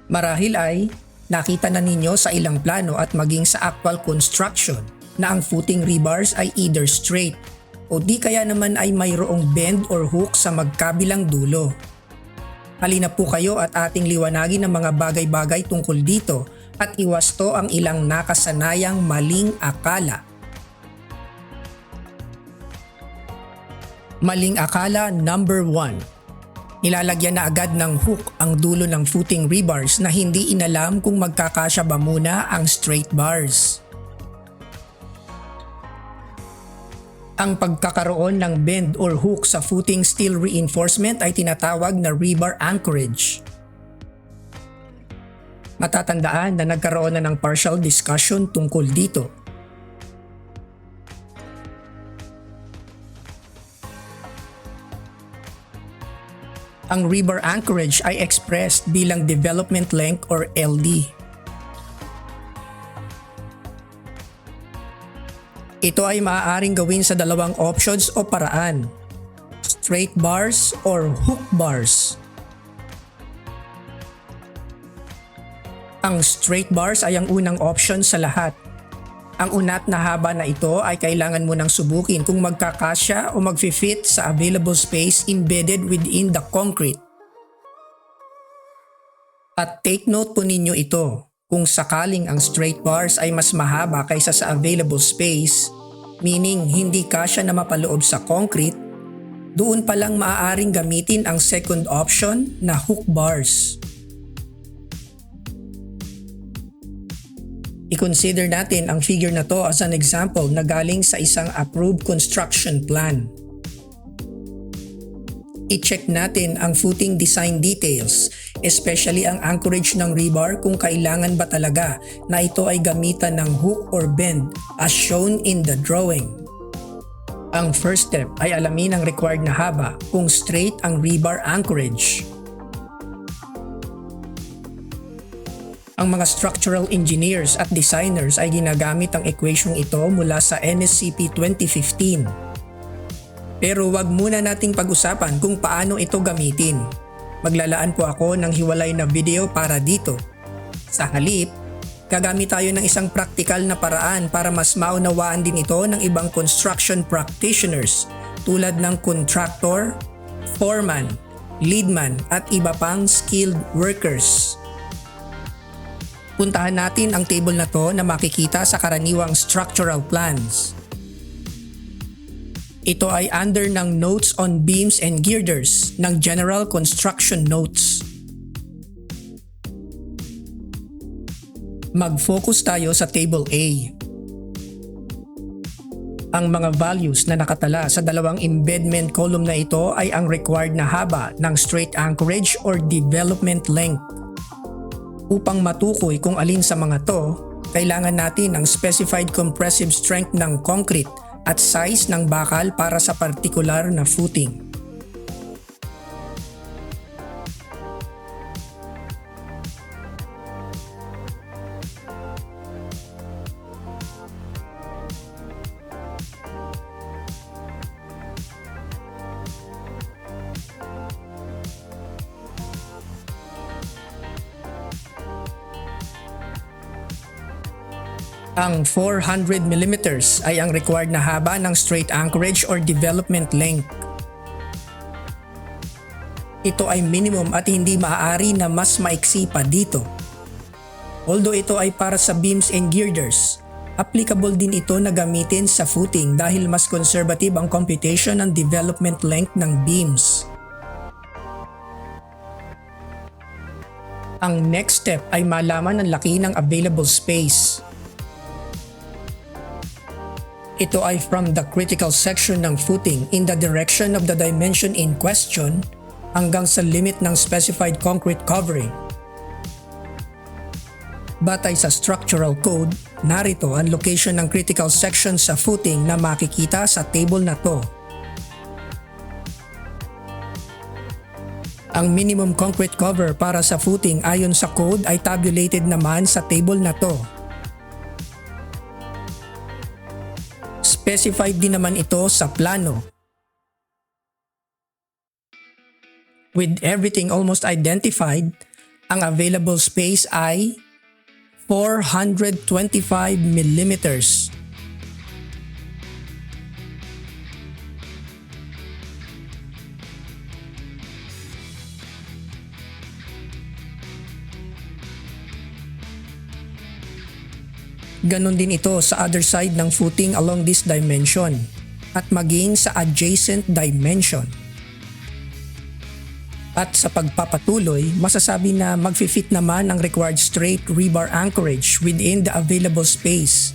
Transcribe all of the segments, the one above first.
Marahil ay nakita na ninyo sa ilang plano at maging sa actual construction na ang footing rebars ay either straight o di kaya naman ay mayroong bend or hook sa magkabilang dulo. Halina po kayo at ating liwanagin ang mga bagay-bagay tungkol dito at iwasto ang ilang nakasanayang maling akala. Maling akala number 1. Nilalagyan na agad ng hook ang dulo ng footing rebars na hindi inalam kung magkakasya ba muna ang straight bars. Ang pagkakaroon ng bend or hook sa footing steel reinforcement ay tinatawag na rebar anchorage. Matatandaan na nagkaroon na ng partial discussion tungkol dito. Ang rebar anchorage ay expressed bilang development length or LD. Ito ay maaaring gawin sa dalawang options o paraan: straight bars or hook bars. Ang straight bars ay ang unang option sa lahat. Ang unat na haba na ito ay kailangan mo nang subukin kung magkakasya o mag-fit sa available space embedded within the concrete. At take note po ninyo ito, kung sakaling ang straight bars ay mas mahaba kaysa sa available space, meaning hindi kasya na mapaloob sa concrete, doon pa lang maaaring gamitin ang second option na hook bars. I-consider natin ang figure na to as an example na galing sa isang approved construction plan. I-check natin ang footing design details, especially ang anchorage ng rebar kung kailangan ba talaga na ito ay gamitan ng hook or bend as shown in the drawing. Ang first step ay alamin ang required na haba kung straight ang rebar anchorage. Ang mga structural engineers at designers ay ginagamit ang equasyong ito mula sa NSCP 2015. Pero wag muna nating pag-usapan kung paano ito gamitin. Maglalaan po ako ng hiwalay na video para dito. Sa halip, gagamit tayo ng isang practical na paraan para mas maunawaan din ito ng ibang construction practitioners tulad ng contractor, foreman, leadman at iba pang skilled workers. Puntahan natin ang table na to na makikita sa karaniwang structural plans. Ito ay under ng Notes on Beams and Girders ng General Construction Notes. Mag-focus tayo sa Table A. Ang mga values na nakatala sa dalawang embedment column na ito ay ang required na haba ng straight anchorage or development length. Upang matukoy kung alin sa mga to, kailangan natin ang specified compressive strength ng concrete at size ng bakal para sa partikular na footing. Ang 400mm ay ang required na haba ng straight anchorage or development length. Ito ay minimum at hindi maaari na mas maiksi pa dito. Although ito ay para sa beams and girders, applicable din ito na gamitin sa footing dahil mas conservative ang computation ng development length ng beams. Ang next step ay malaman ang laki ng available space. Ito ay from the critical section ng footing in the direction of the dimension in question hanggang sa limit ng specified concrete covering. Batay sa structural code, narito ang location ng critical section sa footing na makikita sa table na to. Ang minimum concrete cover para sa footing ayon sa code ay tabulated naman sa table na to. Specified din naman ito sa plano. With everything almost identified, ang available space ay 425mm. Ganon din ito sa other side ng footing along this dimension at maging sa adjacent dimension. At sa pagpapatuloy, masasabi na magfi-fit naman ang required straight rebar anchorage within the available space.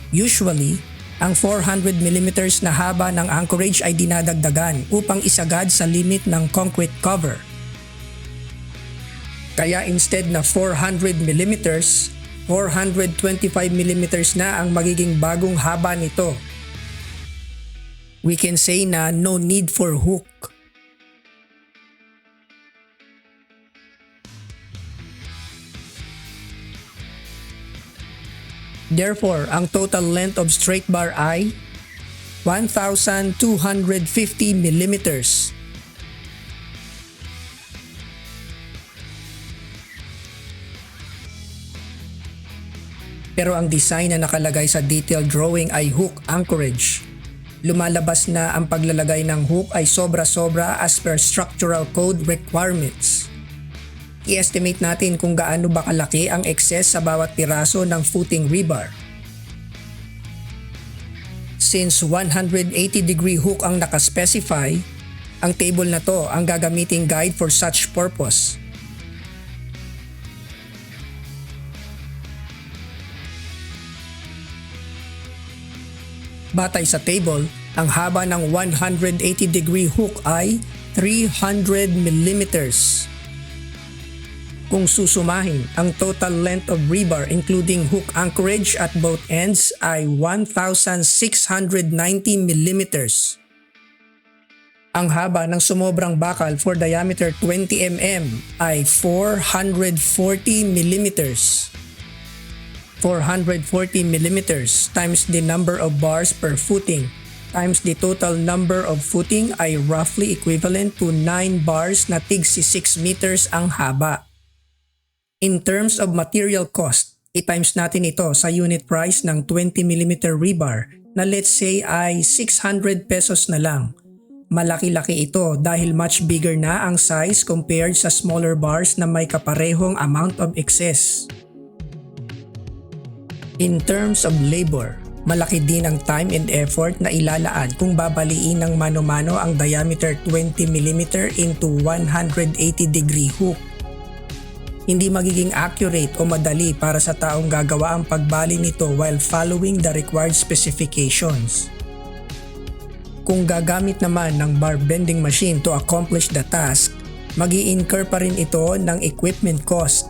Usually, ang 400mm na haba ng anchorage ay dinadagdagan upang isagad sa limit ng concrete cover. Kaya instead na 400mm, 425mm na ang magiging bagong haba nito. We can say na no need for hook. Therefore, ang total length of straight bar ay 1,250mm. Pero ang design na nakalagay sa detailed drawing ay hook anchorage. Lumalabas na ang paglalagay ng hook ay sobra-sobra as per structural code requirements. I-estimate natin kung gaano ba kalaki ang excess sa bawat piraso ng footing rebar. Since 180-degree hook ang nakaspecify, ang table na to ang gagamiting guide for such purpose. Batay sa table, ang haba ng 180-degree hook ay 300mm. Kung susumahin, ang total length of rebar including hook anchorage at both ends ay 1,690mm. Ang haba ng sumobrang bakal for diameter 20mm ay 440mm. 440mm times the number of bars per footing times the total number of footing ay roughly equivalent to 9 bars na tig 6 meters ang haba. In terms of material cost, i-times natin ito sa unit price ng 20mm rebar na let's say ay 600 pesos na lang. Malaki-laki ito dahil much bigger na ang size compared sa smaller bars na may kaparehong amount of excess. In terms of labor, malaki din ang time and effort na ilalaan kung babaliin ng mano-mano ang diameter 20mm into 180-degree hook. Hindi magiging accurate o madali para sa taong gagawa ang pagbali nito while following the required specifications. Kung gagamit naman ng bar bending machine to accomplish the task, mag-i-incur pa rin ito ng equipment cost.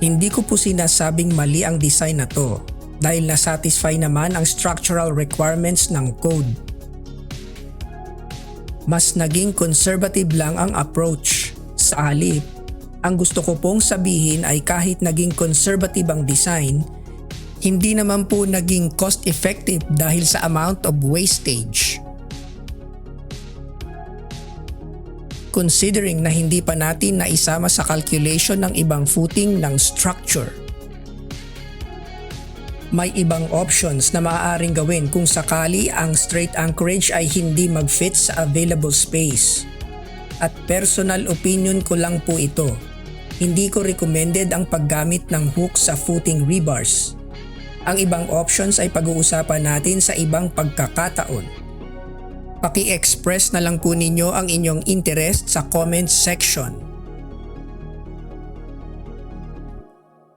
Hindi ko po sinasabing mali ang design na to dahil nasatisfy naman ang structural requirements ng code. Mas naging conservative lang ang approach. Sa halip, ang gusto ko pong sabihin ay kahit naging conservative ang design, hindi naman po naging cost-effective dahil sa amount of wastage. Considering na hindi pa natin naisama sa calculation ng ibang footing ng structure. May ibang options na maaaring gawin kung sakali ang straight anchorage ay hindi mag-fit sa available space. At personal opinion ko lang po ito. Hindi ko recommended ang paggamit ng hook sa footing rebars. Ang ibang options ay pag-uusapan natin sa ibang pagkakataon. Paki-express na lang po ninyo ang inyong interest sa comments section.